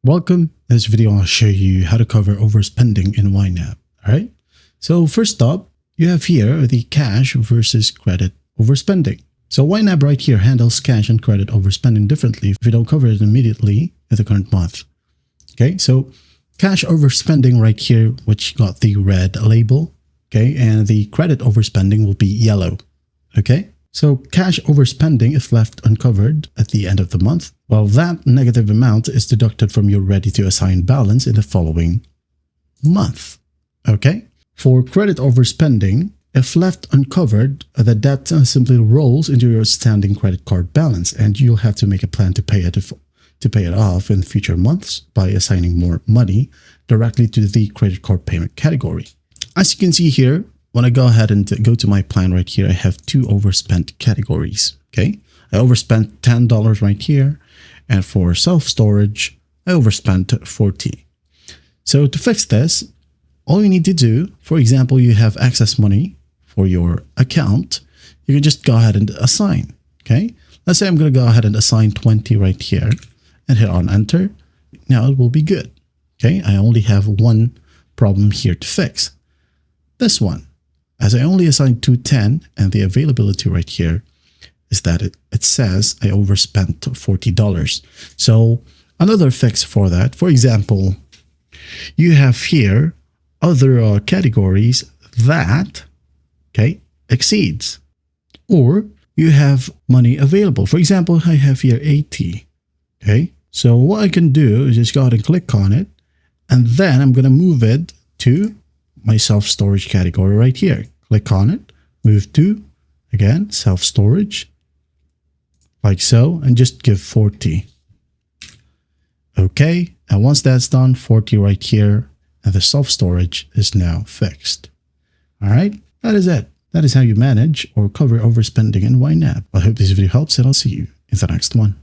Welcome. In this video, I'll show you how to cover overspending in YNAB. All right. So first up, you have here the cash versus credit overspending. So YNAB right here handles cash and credit overspending differently if you don't cover it immediately in the current month. Okay. So cash overspending right here, which got the red label. Okay. And the credit overspending will be yellow. Okay. So cash overspending, if left uncovered at the end of the month, well, that negative amount is deducted from your ready to assign balance in the following month. Okay. For credit overspending, if left uncovered, the debt simply rolls into your outstanding credit card balance, and you'll have to make a plan to pay it off in future months by assigning more money directly to the credit card payment category. As you can see here, when I go ahead and go to my plan right here, I have two overspent categories. Okay. I overspent $10 right here. And for self-storage, I overspent $40. So to fix this, all you need to do, for example, you have excess money for your account, you can just go ahead and assign. Okay. Let's say I'm going to go ahead and assign 20 right here and hit on enter. Now it will be good. Okay. I only have one problem here to fix. This one. As I only assigned 210 and the availability right here is that it says I overspent $40. So another fix for that, for example, you have here other categories that, okay, exceeds, or you have money available. For example, I have here 80. Okay. So what I can do is just go ahead and click on it, and then I'm going to move it to my self-storage category right here. Click on it, move to, again, self-storage, like so, and just give 40. Okay, and once that's done, 40 right here, and the self-storage is now fixed. All right, that is it. That is how you manage or cover overspending in YNAB. I hope this video helps, and I'll see you in the next one.